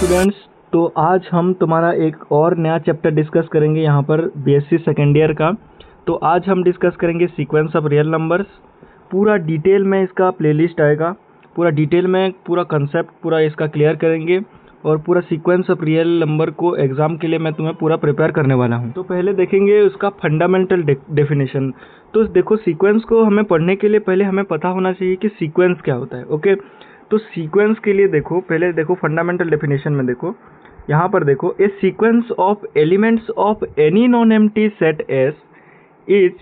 Students, तो आज हम तुम्हारा एक और नया चैप्टर डिस्कस करेंगे यहाँ पर बीएससी सेकेंड ईयर का। तो आज हम डिस्कस करेंगे सीक्वेंस ऑफ रियल नंबर्स। पूरा डिटेल में इसका प्लेलिस्ट आएगा, पूरा डिटेल में पूरा कंसेप्ट पूरा इसका क्लियर करेंगे और पूरा सीक्वेंस ऑफ रियल नंबर को एग्ज़ाम के लिए मैं तुम्हें पूरा प्रिपेयर करने वाला हूँ। तो पहले देखेंगे उसका फंडामेंटल डेफिनेशन। तो देखो, सीक्वेंस को हमें पढ़ने के लिए पहले हमें पता होना चाहिए कि सीक्वेंस क्या होता है। ओके, तो सीक्वेंस के लिए देखो, पहले देखो फंडामेंटल डेफिनेशन में देखो, यहाँ पर देखो, a sequence of elements of any non empty set S is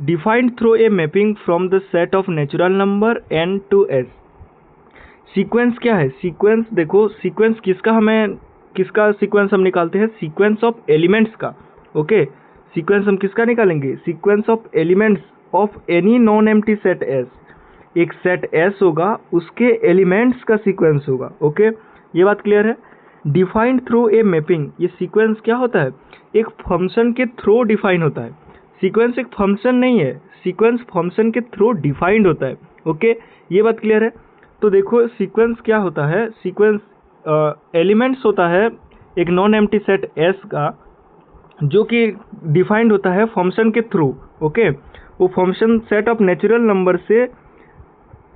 defined through a mapping from the set of natural number N to S. Sequence क्या है? सीक्वेंस देखो, सीक्वेंस किसका सीक्वेंस हम निकालते हैं? सीक्वेंस ऑफ एलिमेंट्स का। Okay, sequence हम किसका निकालेंगे? Sequence of elements of any non empty set S. एक सेट एस होगा, उसके एलिमेंट्स का सीक्वेंस होगा। ओके, ये बात क्लियर है? डिफाइंड थ्रू ए मैपिंग, ये सीक्वेंस क्या होता है? एक फंक्शन के थ्रू डिफाइन होता है। सीक्वेंस एक फंक्शन नहीं है, सीक्वेंस फंक्शन के थ्रू डिफाइंड होता है। ओके, ये बात क्लियर है? तो देखो, सीक्वेंस क्या होता है? सीक्वेंस एलिमेंट्स होता है एक नॉन एम्प्टी सेट एस का, जो कि डिफाइंड होता है फंक्शन के थ्रू। ओके, वो function set of natural number से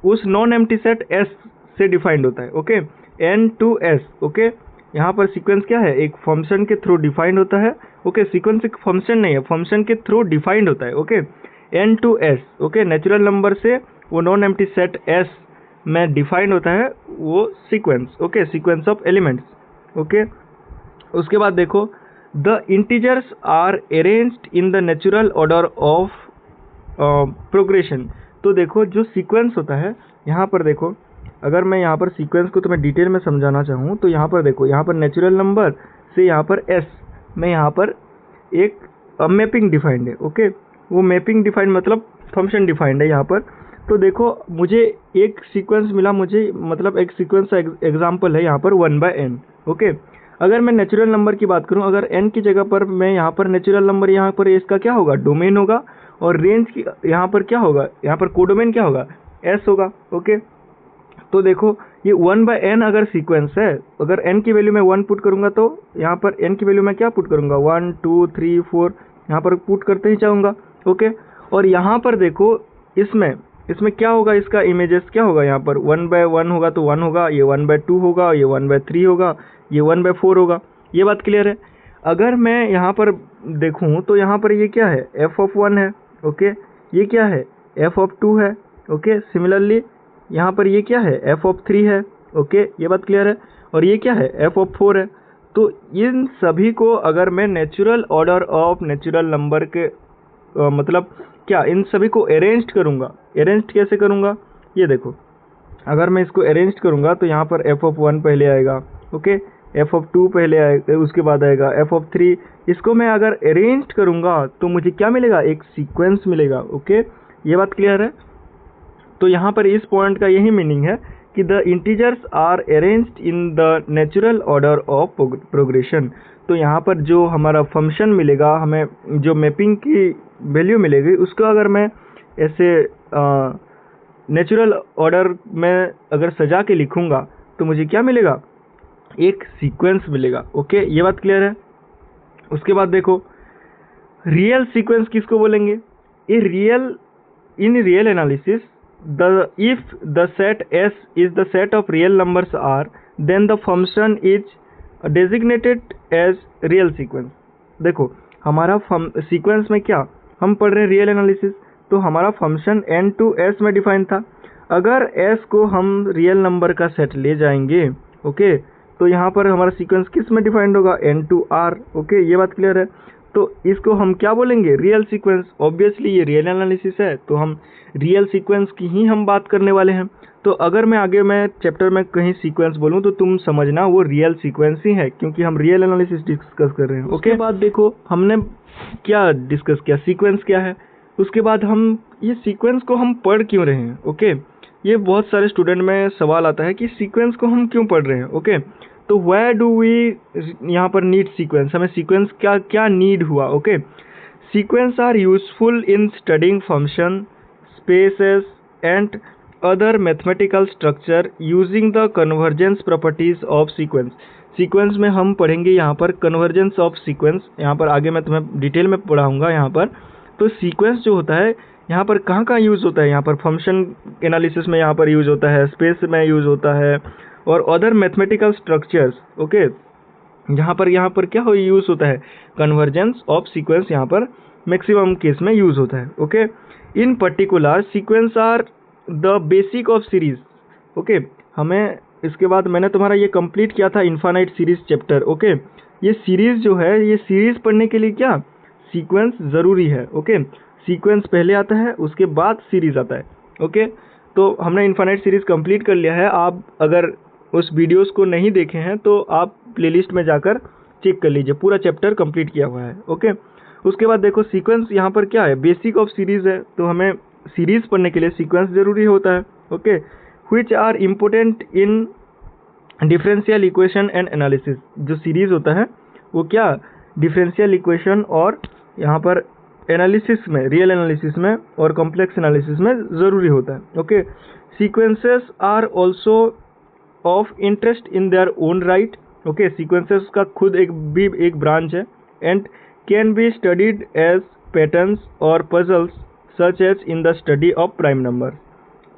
उस नॉन एम्प्टी सेट एस से डिफाइंड होता है। Okay, N to S. Okay, यहाँ पर सीक्वेंस क्या है? एक फंक्शन के थ्रू डिफाइंड होता है। ओके, सीक्वेंस एक फंक्शन नहीं है, फंक्शन के थ्रू डिफाइंड होता है। Okay, N to S. Okay, natural number से वो नॉन एम्प्टी सेट एस में डिफाइंड होता है वो sequence. Okay, sequence of elements. Okay, उसके बाद देखो, the integers are arranged in the natural order of progression. तो देखो, जो सीक्वेंस होता है, यहाँ पर देखो, अगर मैं यहाँ पर सीक्वेंस को तुम्हें डिटेल में समझाना चाहूँ तो यहाँ पर देखो, यहाँ पर नेचुरल नंबर से यहाँ पर एस में यहाँ पर एक मैपिंग डिफाइंड है। ओके, वो मैपिंग डिफाइंड मतलब फंक्शन डिफाइंड है यहाँ पर। तो देखो, मुझे एक सीक्वेंस मिला, मुझे मतलब एक सीक्वेंस का एग्जाम्पल है यहाँ पर 1/n। ओके, अगर मैं नेचुरल नंबर की बात करूँ, अगर n की जगह पर मैं यहाँ पर नेचुरल नंबर, यहाँ पर इसका क्या होगा? डोमेन होगा, और रेंज की यहाँ पर क्या होगा? यहाँ पर कोडोमेन क्या होगा? s होगा। ओके, तो देखो, ये 1/n अगर सीक्वेंस है, अगर n की वैल्यू मैं 1 पुट करूँगा तो यहाँ पर n की वैल्यू मैं क्या पुट करूँगा? 1 2 3 4 यहाँ पर पुट करते ही जाऊँगा। ओके, और यहाँ पर देखो, इसमें क्या होगा? इसका इमेजेस क्या होगा? यहाँ पर 1/1 होगा तो 1 होगा, ये 1/2 होगा, ये 1/3 होगा, ये 1/4 होगा। ये बात क्लियर है? अगर मैं यहाँ पर देखूँ तो यहाँ पर ये क्या है? f(1) है। ओके, ये क्या है? f(2) है। ओके, सिमिलरली यहाँ पर ये क्या है? f(3) है। ओके, ये बात क्लियर है? और ये क्या है? f(4) है। तो इन सभी को अगर मैं natural order of natural number के मतलब क्या, इन सभी को अरेंज्ड करूँगा। अरेंज्ड कैसे करूँगा? ये देखो, अगर मैं इसको अरेंज्ड करूँगा तो यहाँ पर f(1) पहले आएगा। ओके, f(2) पहले आएगा, उसके बाद आएगा f(3). इसको मैं अगर अरेंज्ड करूँगा तो मुझे क्या मिलेगा? एक सीक्वेंस मिलेगा। ओके, ये बात क्लियर है? तो यहाँ पर इस पॉइंट का यही मीनिंग है कि the integers are arranged in the natural order of progression. तो यहाँ पर जो हमारा फंक्शन मिलेगा, हमें जो मैपिंग की वैल्यू मिलेगी, उसको अगर मैं ऐसे नेचुरल ऑर्डर में अगर सजा के लिखूँगा तो मुझे क्या मिलेगा? एक सीक्वेंस मिलेगा। ओके, ये बात क्लियर है? उसके बाद देखो, रियल सीक्वेंस किसको बोलेंगे? In real analysis, if the set S is the set of real numbers R, then the function is designated as real sequence। देखो, हमारा सीक्वेंस में क्या हम पढ़ रहे हैं? Real analysis. तो हमारा फंक्शन n to s में डिफाइन था। अगर s को हम रियल नंबर का सेट ले जाएंगे, ओके, तो यहाँ पर हमारा सीक्वेंस किस में डिफाइंड होगा? n to r। ओके, ये बात क्लियर है? तो इसको हम क्या बोलेंगे? Real sequence. ऑब्वियसली ये रियल एनालिसिस है, तो हम रियल सीक्वेंस की ही हम बात करने वाले हैं। तो अगर मैं चैप्टर में कहीं सीक्वेंस बोलूँ तो तुम समझना वो रियल सीक्वेंस ही है, क्योंकि हम रियल एनालिसिस डिस्कस कर रहे हैं। उसके बाद देखो, हमने क्या डिस्कस किया? सीक्वेंस क्या है। उसके बाद हम ये सीक्वेंस को हम पढ़ क्यों रहे हैं? ओके, ये बहुत सारे स्टूडेंट में सवाल आता है कि सीक्वेंस को हम क्यों पढ़ रहे हैं। ओके, तो व्हाई डू वी यहाँ पर नीड सीक्वेंस, हमें सीक्वेंस क्या नीड हुआ? Okay, sequence are useful in studying function, spaces and other mathematical structure using the convergence properties of sequence. Sequence में हम पढ़ेंगे यहाँ पर कन्वर्जेंस ऑफ सीक्वेंस, यहाँ पर आगे मैं तुम्हें डिटेल में पढ़ाऊँगा यहाँ पर। तो सीक्वेंस जो होता है यहाँ पर कहाँ कहाँ यूज़ होता है, यहाँ पर फंक्शन एनालिसिस में यहाँ पर यूज़ होता है, स्पेस में यूज़ होता है, और अदर मैथमेटिकल स्ट्रक्चर्स। ओके, यहाँ पर क्या हो यूज़ होता है, कन्वर्जेंस ऑफ सीक्वेंस यहाँ पर मैक्सिमम केस में यूज़ होता है। Okay, in particular sequence are the basic of series. Okay, हमें इसके बाद मैंने तुम्हारा ये कंप्लीट किया था इन्फानाइट सीरीज चैप्टर। ओके, ये सीरीज जो है, ये सीरीज पढ़ने के लिए क्या सीक्वेंस ज़रूरी है। ओके, सीक्वेंस पहले आता है, उसके बाद सीरीज आता है। ओके, तो हमने इन्फानाइट सीरीज कंप्लीट कर लिया है। आप अगर उस वीडियोस को नहीं देखे हैं तो आप प्लेलिस्ट में जाकर चेक कर लीजिए, पूरा चैप्टर कंप्लीट किया हुआ है। ओके, उसके बाद देखो सीक्वेंस यहाँ पर क्या है, बेसिक ऑफ सीरीज है, तो हमें सीरीज पढ़ने के लिए सीक्वेंस जरूरी होता है। Okay, which are important in differential equation and analysis. जो सीरीज होता है वो क्या डिफरेंशियल इक्वेशन और यहाँ पर एनालिसिस में, रियल एनालिसिस में और कॉम्प्लेक्स एनालिसिस में ज़रूरी होता है। Okay, sequences are also of interest in their own right. Okay, sequences का खुद एक ब्रांच है, and can be studied as patterns और puzzles such as in the study of prime number.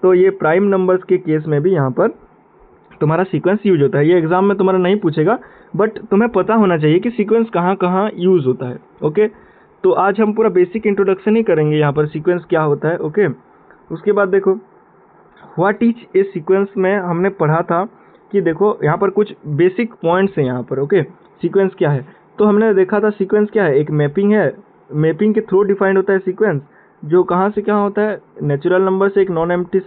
तो ये प्राइम नंबर्स के केस में भी यहाँ पर तुम्हारा सीक्वेंस यूज होता है। ये एग्जाम में तुम्हारा नहीं पूछेगा, बट तुम्हें पता होना चाहिए कि सीक्वेंस कहाँ कहाँ यूज होता है। ओके, तो आज हम पूरा बेसिक इंट्रोडक्शन ही करेंगे यहाँ पर, सीक्वेंस क्या होता है। ओके, उसके बाद देखो व्हाट इज ए सीक्वेंस में हमने पढ़ा था कि देखो यहाँ पर कुछ बेसिक पॉइंट्स हैं यहाँ पर। ओके, सीक्वेंस क्या है, तो हमने देखा था सीक्वेंस क्या है, एक मैपिंग है, मैपिंग के थ्रू डिफाइंड होता है सीक्वेंस, जो कहाँ से कहाँ होता है, नेचुरल नंबर से एक नॉन एम्प्टी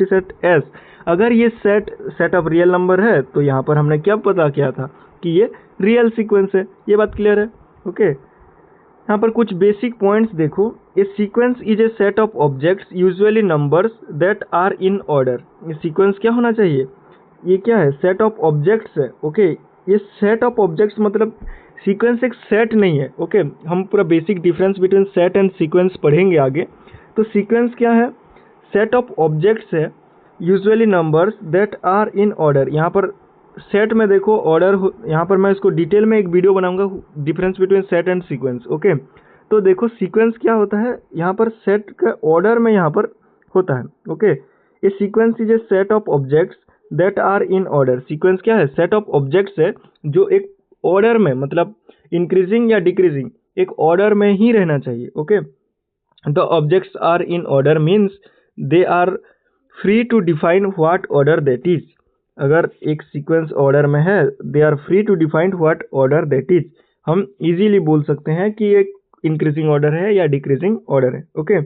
सेट एस। अगर ये सेट ऑफ रियल नंबर है तो यहाँ पर हमने क्या पता किया था कि ये रियल सीक्वेंस है। ये बात क्लियर है। ओके, यहाँ पर कुछ बेसिक पॉइंट्स देखो। A sequence is a set of objects usually numbers that are in order. ये सीक्वेंस क्या होना चाहिए, ये क्या है, सेट ऑफ ऑब्जेक्ट्स है। ओके, ये सेट ऑफ ऑब्जेक्ट्स मतलब सीक्वेंस एक सेट नहीं है। ओके, हम पूरा basic difference between set and sequence पढ़ेंगे आगे। तो सीक्वेंस क्या है, सेट ऑफ ऑब्जेक्ट्स है, usually numbers that are in order. यहाँ पर सेट में देखो ऑर्डर, यहाँ पर मैं इसको डिटेल में एक वीडियो बनाऊंगा, difference between set and sequence. Okay, तो देखो सीक्वेंस क्या होता है, यहाँ पर सेट का ऑर्डर में यहाँ पर होता है। ओके, ये sequence is a set of objects that are in order. Sequence क्या है, सेट ऑफ ऑब्जेक्ट्स है जो एक ऑर्डर में, मतलब इंक्रीजिंग या डिक्रीजिंग, एक ऑर्डर में ही रहना चाहिए। Okay, the objects are in order means they are free to define what order that is. अगर एक सीक्वेंस ऑर्डर में है, they are free to define what order that is. हम इजीली बोल सकते हैं कि एक इंक्रीजिंग ऑर्डर है या डिक्रीजिंग ऑर्डर है। Okay,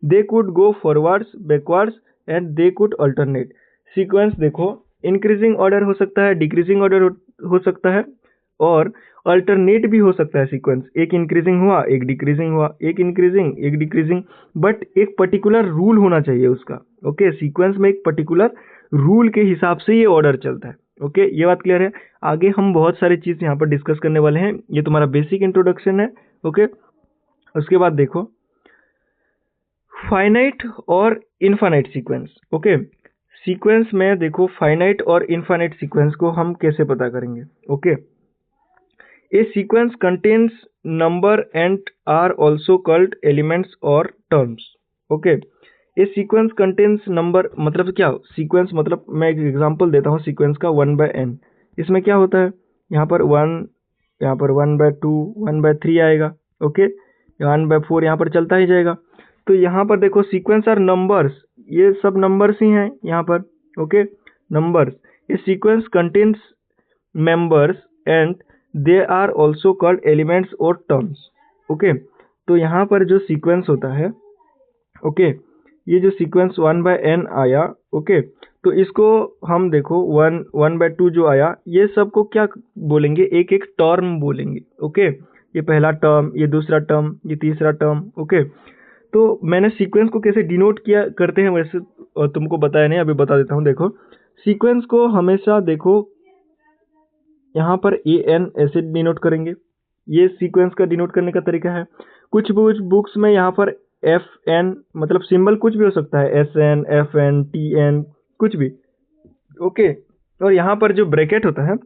they could go forwards, backwards and they could alternate. Sequence देखो इंक्रीजिंग ऑर्डर हो सकता है, डिक्रीजिंग ऑर्डर हो सकता है, और अल्टरनेट भी हो सकता है। सीक्वेंस एक इंक्रीजिंग हुआ, एक डिक्रीजिंग हुआ, एक इंक्रीजिंग, एक डिक्रीजिंग, बट एक पर्टिकुलर रूल होना चाहिए उसका। ओके, सीक्वेंस में एक पर्टिकुलर रूल के हिसाब से ये ऑर्डर चलता है। ओके, ये बात क्लियर है। आगे हम बहुत सारी चीज़ यहाँ पर डिस्कस करने वाले हैं, ये तुम्हारा बेसिक इंट्रोडक्शन है। ओके, उसके बाद देखो फाइनाइट और इनफाइनाइट सीक्वेंस। ओके, सीक्वेंस में देखो फाइनाइट और इनफाइनाइट सीक्वेंस को हम कैसे पता करेंगे। Okay, a sequence contains number and are also called elements और terms. Okay, a sequence contains number मतलब क्या, सीक्वेंस मतलब मैं एक एग्जांपल देता हूँ सीक्वेंस का 1/n। इसमें क्या होता है, यहाँ पर 1, यहाँ पर 1/2, 1/3 आएगा। ओके, 1/4 यहाँ पर चलता ही जाएगा। तो यहाँ पर देखो सीक्वेंस आर नंबर्स, ये सब नंबर्स ही हैं यहाँ पर। Okay, numbers. A sequence contains members and they are also called elements और टर्म्स। ओके, तो यहाँ पर जो सीक्वेंस होता है, ओके, ये जो सीक्वेंस 1/n आया, ओके, तो इसको हम देखो 1/2 जो आया, ये सबको क्या बोलेंगे, एक एक टर्म बोलेंगे। ओके, ये पहला टर्म, ये दूसरा टर्म, ये तीसरा टर्म। ओके, तो मैंने सीक्वेंस को कैसे डिनोट किया करते हैं वैसे तुमको बताया नहीं, अभी बता देता हूँ। देखो सीक्वेंस को हमेशा देखो यहाँ पर an ऐसे डिनोट करेंगे, ये सीक्वेंस का डिनोट करने का तरीका है। कुछ बुक्स में यहाँ पर fn मतलब सिंबल कुछ भी हो सकता है, sn, fn, tn, कुछ भी। ओके, और यहाँ पर जो ब्रैकेट होता है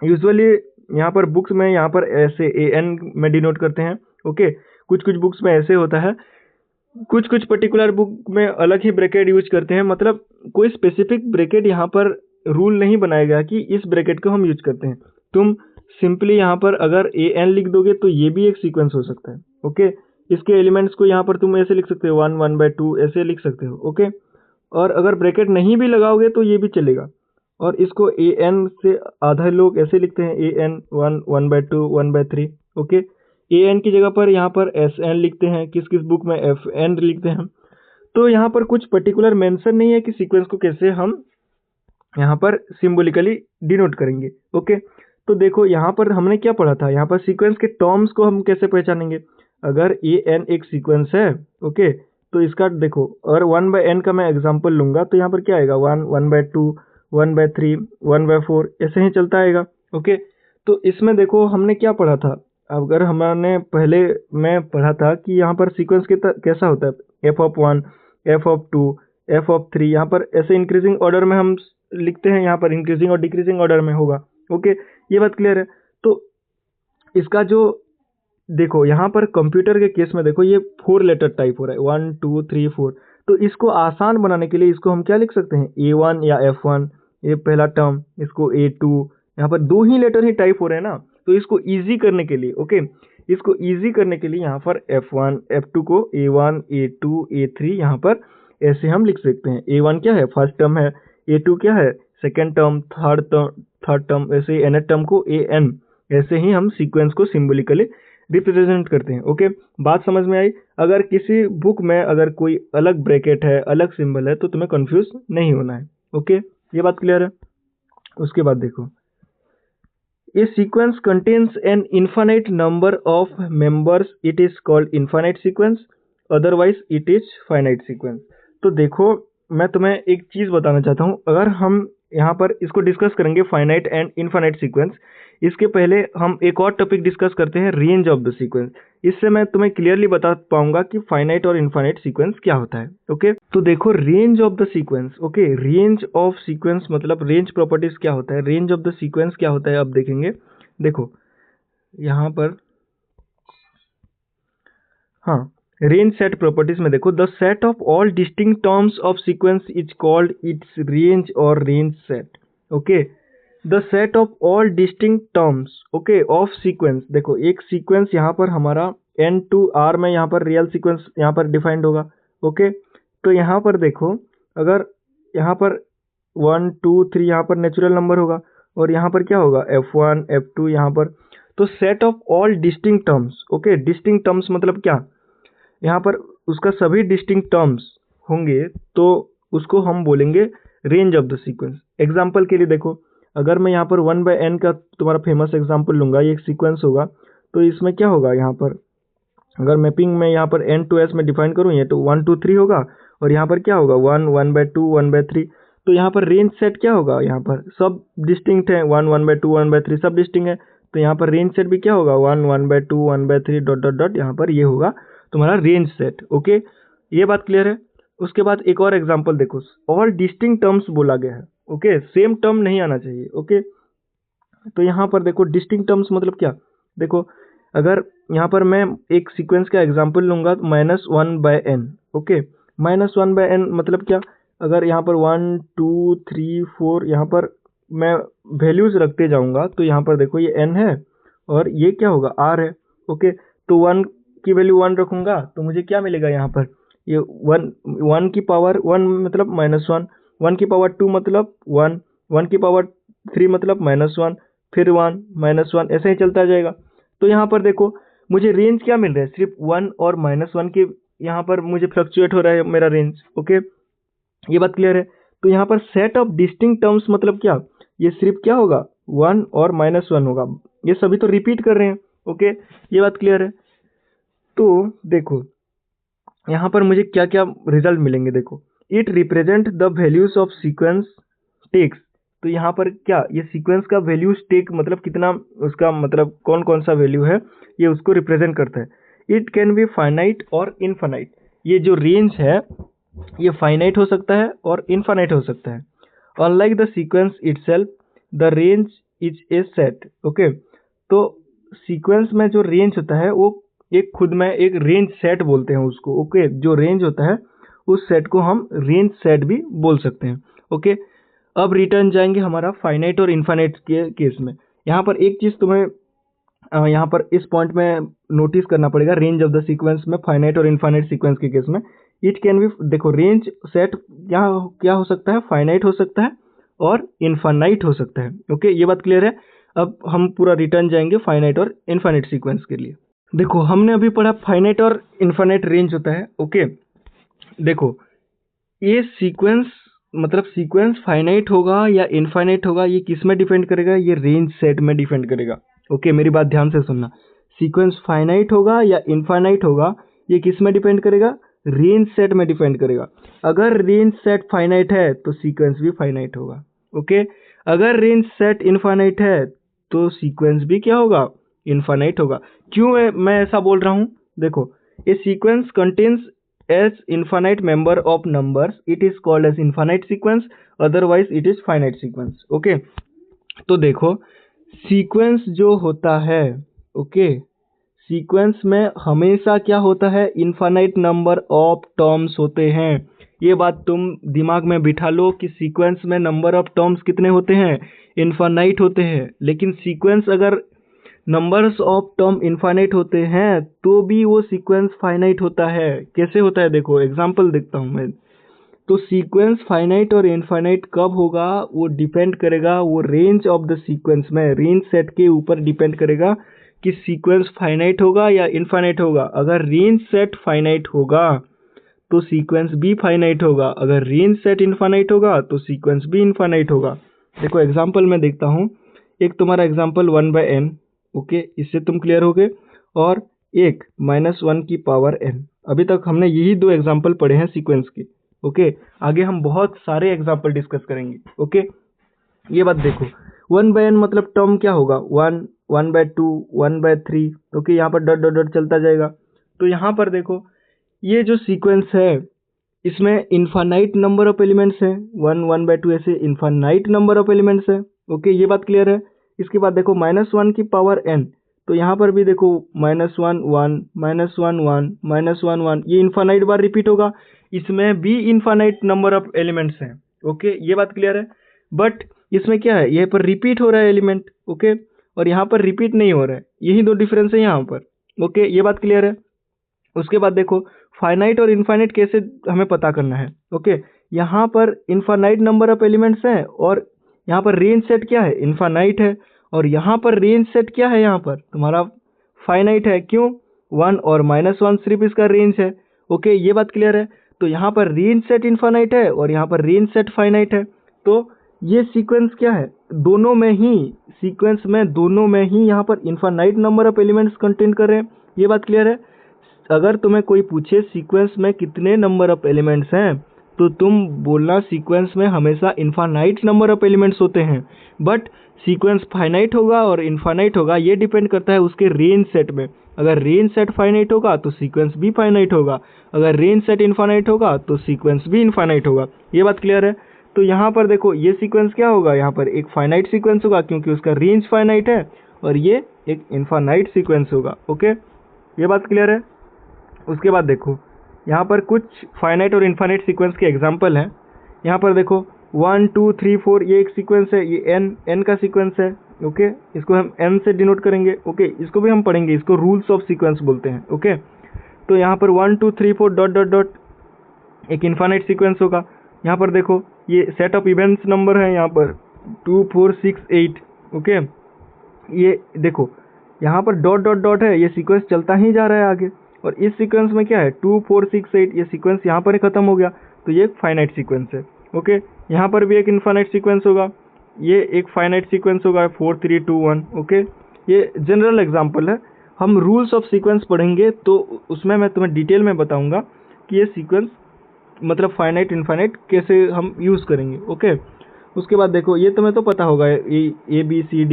यूजुअली यहाँ पर बुक्स में यहाँ पर ऐसे AN में डिनोट करते हैं। ओके, कुछ कुछ बुक्स में ऐसे होता है, कुछ कुछ पर्टिकुलर बुक में अलग ही ब्रैकेट यूज करते हैं। मतलब कोई स्पेसिफिक ब्रैकेट यहाँ पर रूल नहीं बनाया गया कि इस ब्रैकेट को हम यूज करते हैं। तुम सिंपली यहाँ पर अगर AN लिख दोगे तो ये भी एक सीक्वेंस हो सकता है। ओके, इसके एलिमेंट्स को यहाँ पर तुम ऐसे लिख सकते हो 1 1/2 ऐसे लिख सकते हो। ओके, और अगर ब्रैकेट नहीं भी लगाओगे तो ये भी चलेगा। और इसको AN से आधा लोग ऐसे लिखते हैं AN 1 1/2 1/3। ओके, AN की जगह पर यहाँ पर SN लिखते हैं, किस किस बुक में FN लिखते हैं। तो यहाँ पर कुछ पर्टिकुलर मेंशन नहीं है कि सीक्वेंस को कैसे हम यहाँ पर सिंबॉलिकली डिनोट करेंगे। ओके, तो देखो यहाँ पर हमने क्या पढ़ा था, यहाँ पर सीक्वेंस के टर्म्स को हम कैसे पहचानेंगे। अगर AN एक सीक्वेंस है, ओके, तो इसका देखो अगर 1/n का मैं एग्जांपल लूंगा तो यहाँ पर क्या आएगा 1 1/2 1/3 1/4 ऐसे ही चलता आएगा। ओके, तो इसमें देखो हमने क्या पढ़ा था, अगर हमने पहले में पढ़ा था कि यहाँ पर सीक्वेंस कैसा होता है f(1) f(2) f(3), यहाँ पर ऐसे इंक्रीजिंग ऑर्डर में हम लिखते हैं, यहाँ पर इंक्रीजिंग और डिक्रीजिंग ऑर्डर में होगा। ओके, ये बात क्लियर है। तो इसका जो देखो यहाँ पर कंप्यूटर के केस में देखो ये 4 लेटर टाइप हो रहा है 1 2 3 4। तो इसको आसान बनाने के लिए इसको हम क्या लिख सकते हैं A1 या F1, ये पहला टर्म, इसको A2, यहाँ पर 2 ही लेटर ही टाइप हो रहे हैं ना, तो इसको इजी करने के लिए, ओके, इसको इजी करने के लिए यहाँ पर F1 F2 को A1 A2 A3 यहाँ पर ऐसे हम लिख सकते हैं। A1 क्या है, फर्स्ट टर्म है, A2 क्या है, सेकेंड टर्म, थर्ड टर्म, ऐसे ही nth टर्म को AN, ऐसे ही हम सीक्वेंस को सिंबॉलिकली रिप्रेजेंट करते हैं। ओके, बात समझ में आई। अगर किसी बुक में अगर कोई अलग ब्रैकेट है, अलग सिंबल है, तो तुम्हें कंफ्यूज नहीं होना है। ओके, ये बात क्लियर है। उसके बाद देखो, a sequence contains an infinite number of members, it is called infinite sequence, otherwise it is finite sequence. तो देखो मैं तुम्हें एक चीज बताना चाहता हूँ, अगर हम यहाँ पर इसको डिस्कस करेंगे फाइनाइट एंड इनफाइनाइट सीक्वेंस, इसके पहले हम एक और टॉपिक डिस्कस करते हैं, रेंज ऑफ द सीक्वेंस। इससे मैं तुम्हें क्लियरली बता पाऊंगा कि फाइनाइट और इनफाइनाइट सीक्वेंस क्या होता है। ओके, तो देखो range of the sequence, okay, range of sequence मतलब रेंज प्रॉपर्टीज क्या होता है, रेंज ऑफ द सीक्वेंस क्या होता है, अब देखेंगे। देखो यहाँ पर, हाँ, रेंज सेट प्रॉपर्टीज में देखो, the set of all distinct terms of sequence is called its range और range set. Okay, the set of all distinct terms, okay, of sequence. देखो एक सीक्वेंस यहाँ पर हमारा N to R में यहाँ पर रियल सीक्वेंस यहाँ पर डिफाइंड होगा। ओके, तो यहाँ पर देखो अगर यहाँ पर 1 2 3 यहाँ पर नेचुरल नंबर होगा और यहाँ पर क्या होगा F1 F2 यहाँ पर। तो set of all distinct terms, okay, distinct terms मतलब क्या, यहाँ पर उसका सभी डिस्टिंक्ट टर्म्स होंगे तो उसको हम बोलेंगे range of the sequence. Example के लिए देखो, अगर मैं यहाँ पर 1/n का तुम्हारा फेमस एग्जाम्पल लूंगा, ये एक सीक्वेंस होगा, तो इसमें क्या होगा, यहाँ पर अगर मैपिंग में यहाँ पर N to S में डिफाइन करूँ ये तो 1 2 3 होगा, और यहाँ पर क्या होगा 1 1/2 1/3। तो यहाँ पर रेंज सेट क्या होगा, यहाँ पर सब डिस्टिंक्ट है, 1 1/2 1/3 सब डिस्टिंक्ट है, तो यहाँ पर रेंज सेट भी क्या होगा 1 1/2 1/3 डॉट डॉट डॉट, यहाँ पर ये होगा तुम्हारा रेंज सेट। ओके, ये बात क्लियर है। उसके बाद एक और एग्जांपल देखो, ऑल डिस्टिंक्ट टर्म्स बोला गया है। ओके, सेम टर्म नहीं आना चाहिए। ओके, तो यहाँ पर देखो डिस्टिंक्ट टर्म्स मतलब क्या, देखो अगर यहाँ पर मैं एक सीक्वेंस का एग्जांपल लूंगा -1/n। ओके, -1/n मतलब क्या, अगर यहाँ पर 1 2 3 4 यहाँ पर मैं वैल्यूज रखते जाऊंगा तो यहाँ पर देखो ये n है और ये क्या होगा r है। ओके, तो 1 की वैल्यू 1 रखूंगा तो मुझे क्या मिलेगा, यहाँ पर ये 1 की पावर 1 मतलब -1, 1 की पावर 2 मतलब 1, 1 की पावर 3 मतलब -1, फिर 1 -1 ऐसे ही चलता जाएगा। तो यहाँ पर देखो मुझे रेंज क्या मिल रहा है, सिर्फ 1 और -1 के यहाँ पर मुझे फ्लक्चुएट हो रहा है मेरा रेंज। ओके, ये बात क्लियर है। तो यहाँ पर सेट ऑफ डिस्टिंक्ट टर्म्स मतलब क्या, ये सिर्फ क्या होगा 1 और -1 होगा, ये सभी तो रिपीट कर रहे हैं। ओके, ये बात क्लियर है। तो देखो यहाँ पर मुझे क्या क्या रिजल्ट मिलेंगे, देखो it represent the values of sequence takes. तो यहाँ पर क्या, ये सीक्वेंस का वैल्यूज टेक मतलब कितना, उसका मतलब कौन कौन सा वैल्यू है ये उसको रिप्रेजेंट करता है। इट कैन बी फाइनाइट और इनफाइनाइट, ये जो रेंज है ये फाइनाइट हो सकता है और इनफाइनाइट हो सकता है। Unlike the sequence itself the range is a set. Okay, तो सीक्वेंस में जो रेंज होता है वो एक खुद में एक रेंज सेट बोलते हैं उसको। ओके, जो रेंज होता है उस सेट को हम रेंज सेट भी बोल सकते हैं। ओके, अब रिटर्न जाएंगे हमारा फाइनाइट और इनफाइनाइट के केस में। यहाँ पर एक चीज़ तुम्हें यहाँ पर इस पॉइंट में नोटिस करना पड़ेगा, रेंज ऑफ द सीक्वेंस में फाइनाइट और इनफाइनाइट सीक्वेंस के केस में इट कैन बी, देखो रेंज सेट क्या हो सकता है, फाइनाइट हो सकता है और इनफाइनाइट हो सकता है। ओके, ये बात क्लियर है। अब हम पूरा रिटर्न जाएंगे फाइनाइट और इनफाइनाइट सीक्वेंस के लिए। देखो हमने अभी पढ़ा फाइनाइट और इनफाइनाइट रेंज होता है। ओके, देखो ये सीक्वेंस मतलब सीक्वेंस फाइनाइट होगा या इनफाइनाइट होगा ये किस में डिपेंड करेगा, ये रेंज सेट में डिपेंड करेगा। ओके, मेरी बात ध्यान से सुनना, सीक्वेंस फाइनाइट होगा या इनफाइनाइट होगा ये किस में डिपेंड करेगा, रेंज सेट में डिपेंड करेगा। अगर रेंज सेट फाइनाइट है तो सीक्वेंस भी फाइनाइट होगा। ओके, अगर रेंज सेट इनफाइनाइट है तो सीक्वेंस भी क्या होगा, इनफाइनाइट होगा। क्यों मैं ऐसा बोल रहा हूँ, देखो a sequence contains as infinite member of numbers it is called as infinite sequence, otherwise it is finite sequence। Okay, तो देखो सीक्वेंस जो होता है, ओके सीक्वेंस में हमेशा क्या होता है, इनफाइनाइट नंबर ऑफ टर्म्स होते हैं। ये बात तुम दिमाग में बिठा लो कि सीक्वेंस में नंबर ऑफ टर्म्स कितने होते हैं, इनफाइनाइट होते हैं। लेकिन सीक्वेंस अगर नंबर्स ऑफ टर्म इनफाइनाइट होते हैं तो भी वो सीक्वेंस फाइनाइट होता है। कैसे होता है, देखो एग्जांपल देखता हूँ मैं। तो सीक्वेंस फाइनाइट और इनफाइनाइट कब होगा, वो डिपेंड करेगा, वो रेंज ऑफ द सीक्वेंस में रेंज सेट के ऊपर डिपेंड करेगा कि सीक्वेंस फाइनाइट होगा या इनफाइनाइट होगा। अगर रेंज सेट फाइनाइट होगा तो सीक्वेंस भी फाइनाइट होगा, अगर रेंज सेट इनफाइनाइट होगा तो सीक्वेंस भी इनफाइनाइट होगा। देखो एग्जाम्पल में देखता हूँ, एक तुम्हारा एग्जाम्पल 1/n। ओके, इससे तुम क्लियर हो गए, और एक -1 की पावर n। अभी तक हमने यही दो एग्जाम्पल पढ़े हैं सीक्वेंस के। ओके, आगे हम बहुत सारे एग्जाम्पल डिस्कस करेंगे। ओके, ये बात देखो 1/n मतलब टर्म क्या होगा, 1, 1/2, 1/3। ओके, यहाँ पर डॉट डॉट डॉट चलता जाएगा। तो यहाँ पर देखो ये जो सीक्वेंस है इसमें इनफाइनाइट नंबर ऑफ एलिमेंट्स हैं, 1, 1/2 ऐसे इनफाइनाइट नंबर ऑफ एलिमेंट्स हैं। ओके, ये बात क्लियर है। इसके बाद देखो -1 की पावर n, तो यहाँ पर भी देखो -1 1 -1 1 -1 1, ये इनफाइनाइट बार रिपीट होगा। इसमें भी इनफाइनाइट नंबर ऑफ एलिमेंट्स हैं। ओके, ये बात क्लियर है। बट इसमें क्या है, यहाँ पर रिपीट हो रहा है एलिमेंट। ओके, और यहाँ पर रिपीट नहीं हो रहा है, यही दो डिफरेंस है यहाँ पर। ओके, ये बात क्लियर है। उसके बाद देखो फाइनाइट और इनफाइनाइट कैसे हमें पता करना है। ओके, यहाँ पर इनफाइनाइट नंबर ऑफ एलिमेंट्स हैं और यहाँ पर रेंज सेट क्या है, इनफाइनाइट है, और यहाँ पर रेंज सेट क्या है, यहाँ पर तुम्हारा फाइनाइट है। क्यों, 1 और -1 सिर्फ इसका रेंज है। ओके, ये बात क्लियर है। तो यहाँ पर रेंज सेट इनफाइनाइट है और यहाँ पर रेंज सेट फाइनाइट है। तो ये सीक्वेंस क्या है, दोनों में ही सीक्वेंस में दोनों में ही यहाँ पर infinite number of elements contain कर रहे हैं। ये बात क्लियर है। अगर तुम्हें कोई पूछे सीक्वेंस में कितने नंबर ऑफ एलिमेंट्स हैं तो तुम बोलना सीक्वेंस में हमेशा इनफाइनाइट नंबर ऑफ एलिमेंट्स होते हैं। बट सीक्वेंस फाइनाइट होगा और इनफाइनाइट होगा ये डिपेंड करता है उसके रेंज सेट में। अगर रेंज सेट फाइनाइट होगा तो सीक्वेंस भी फाइनाइट होगा, अगर रेंज सेट इनफाइनाइट होगा तो सीक्वेंस भी इनफाइनाइट होगा। ये बात क्लियर है। तो यहाँ पर देखो ये सीक्वेंस क्या होगा, यहाँ पर एक फाइनाइट सीक्वेंस होगा क्योंकि उसका रेंज फाइनाइट है, और ये एक इनफाइनाइट सीक्वेंस होगा। ओके, ये बात क्लियर है। उसके बाद देखो यहाँ पर कुछ फाइनाइट और इनफाइनाइट सीक्वेंस के एग्जांपल हैं। यहाँ पर देखो 1 2 3 4 ये एक सीक्वेंस है, ये n का सीक्वेंस है। ओके, इसको हम n से डिनोट करेंगे। ओके, इसको भी हम पढ़ेंगे, इसको रूल्स ऑफ सीक्वेंस बोलते हैं। ओके, तो यहाँ पर 1 2 3 4 डॉट डॉट डॉट एक इनफाइनाइट सीक्वेंस होगा। यहाँ पर देखो ये सेट ऑफ इवेंट्स नंबर है, यहाँ पर 2 4 6 8। ओके, ये देखो यहाँ पर डॉट डॉट डॉट है, ये सीक्वेंस चलता ही जा रहा है आगे। और इस सीक्वेंस में क्या है 2 4 6 8, ये सीक्वेंस यहाँ पर ही खत्म हो गया, तो ये एक फाइनाइट सीक्वेंस है। ओके, यहाँ पर भी एक इनफाइनाइट सीक्वेंस होगा, ये एक फाइनाइट सीक्वेंस होगा 4 3 2 1। ओके, ये जनरल एग्जांपल है। हम रूल्स ऑफ सीक्वेंस पढ़ेंगे तो उसमें मैं तुम्हें डिटेल में बताऊंगा कि ये सीक्वेंस मतलब फाइनाइट इनफाइनाइट कैसे हम यूज़ करेंगे। ओके, उसके बाद देखो ये तुम्हें तो पता होगा, ये ABCD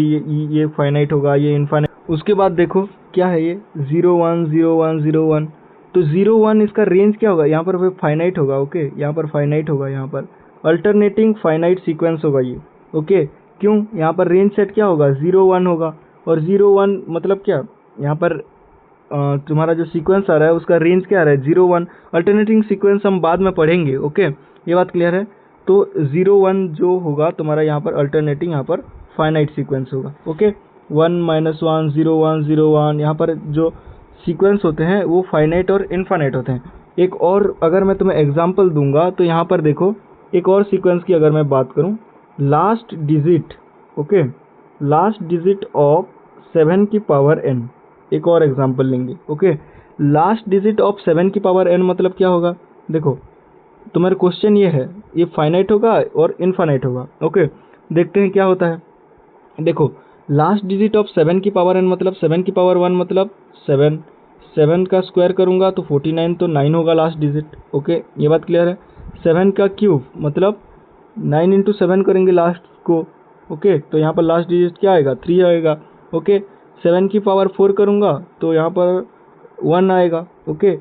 ये फाइनाइट होगा, ये इनफाइनाइट। उसके बाद देखो क्या है, ये 0 1 0 1 0 1, तो 0 1 इसका रेंज क्या होगा, यहाँ पर फाइनाइट होगा। ओके, यहाँ पर फाइनाइट होगा यहाँ पर, अल्टरनेटिंग फाइनाइट सीक्वेंस होगा ये। ओके, क्यों? यहाँ पर रेंज सेट क्या होगा? 0 1 होगा, और 0 1 मतलब क्या? यहाँ पर तुम्हारा जो सीक्वेंस आ रहा है उसका रेंज क्या आ रहा है? 0 1। अल्टरनेटिंग सीक्वेंस हम बाद में पढ़ेंगे। ओके, ये बात क्लियर है? तो 0 1 जो होगा तुम्हारा यहाँ पर अल्टरनेटिंग, यहाँ पर फाइनाइट सीक्वेंस होगा। ओके, 1 -1 0 1 0 1, यहाँ पर जो सीक्वेंस होते हैं वो फाइनाइट और इनफाइनाइट होते हैं। एक और अगर मैं तुम्हें एग्जांपल दूंगा तो यहाँ पर देखो, एक और सीक्वेंस की अगर मैं बात करूँ, last digit, okay, last digit of 7 की पावर n, एक और एग्जांपल लेंगे। ओके, लास्ट डिजिट ऑफ 7 की पावर n मतलब क्या होगा? देखो तुम्हारा क्वेश्चन ये है, ये फाइनाइट होगा और इनफाइनाइट होगा। ओके, देखते हैं क्या होता है। देखो लास्ट डिजिट ऑफ 7 की पावर n मतलब 7 की पावर 1 मतलब 7, 7 का स्क्वायर करूंगा तो 49, तो 9 होगा लास्ट डिजिट। ओके, ये बात क्लियर है? 7 का क्यूब मतलब 9 इंटू 7 करेंगे लास्ट को। ओके, तो यहाँ पर लास्ट डिजिट क्या आएगा? 3 आएगा। ओके, 7 की पावर 4 करूंगा तो यहाँ पर 1 आएगा। ओके,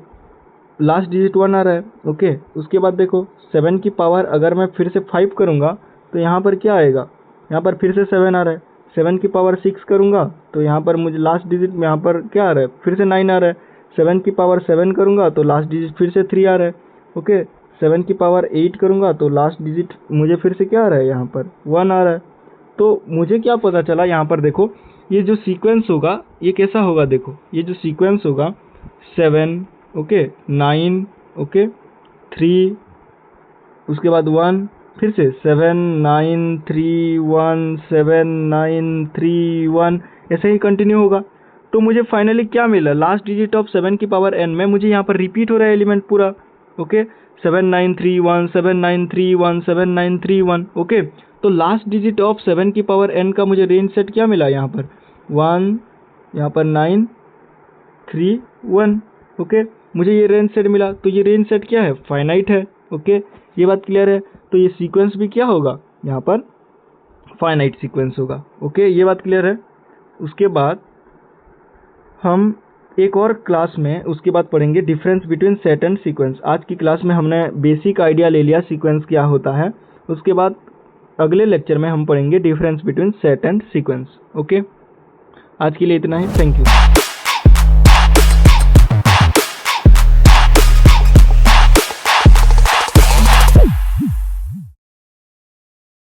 लास्ट डिजिट 1 आ रहा है। ओके, उसके बाद देखो 7 की पावर अगर मैं फिर से 5 करूंगा तो यहाँ पर क्या आएगा? यहाँ पर फिर से 7 आ रहा है। 7 की पावर 6 करूंगा तो यहाँ पर मुझे लास्ट डिजिट में यहाँ पर क्या आ रहा है? फिर से 9 आ रहा है। 7 की पावर 7 करूंगा तो लास्ट डिजिट फिर से 3 आ रहा है। ओके, 7 की पावर 8 करूंगा तो लास्ट डिजिट मुझे फिर से क्या आ रहा है? यहाँ पर 1 आ रहा है। तो मुझे क्या पता चला? यहाँ पर देखो ये जो सीक्वेंस होगा ये कैसा होगा? देखो ये जो सीक्वेंस होगा 7, ओके, 9, ओके, 3, उसके बाद 1, फिर से 7 9 3 1 7 9 3 1, ऐसे ही कंटिन्यू होगा। तो मुझे फाइनली क्या मिला? लास्ट डिजिट ऑफ 7 की पावर n में मुझे यहाँ पर रिपीट हो रहा है एलिमेंट पूरा। ओके, 7 9 3 1 7 9 3 1 7 9 3 1। ओके, तो लास्ट डिजिट ऑफ 7 की पावर n का मुझे रेंज सेट क्या मिला? यहाँ पर 1, यहाँ पर 9 3 1। ओके, मुझे ये रेंज सेट मिला। तो ये रेंज सेट क्या है? फाइनाइट है। ओके, ये बात क्लियर है? तो ये सीक्वेंस भी क्या होगा? यहाँ पर फाइनाइट सीक्वेंस होगा। ओके, ये बात क्लियर है? उसके बाद हम एक और क्लास में उसके बाद पढ़ेंगे difference between set and sequence. आज की क्लास में हमने बेसिक आइडिया ले लिया सीक्वेंस क्या होता है। उसके बाद अगले लेक्चर में हम पढ़ेंगे difference between set and sequence. Okay, आज के लिए इतना ही। Thank you.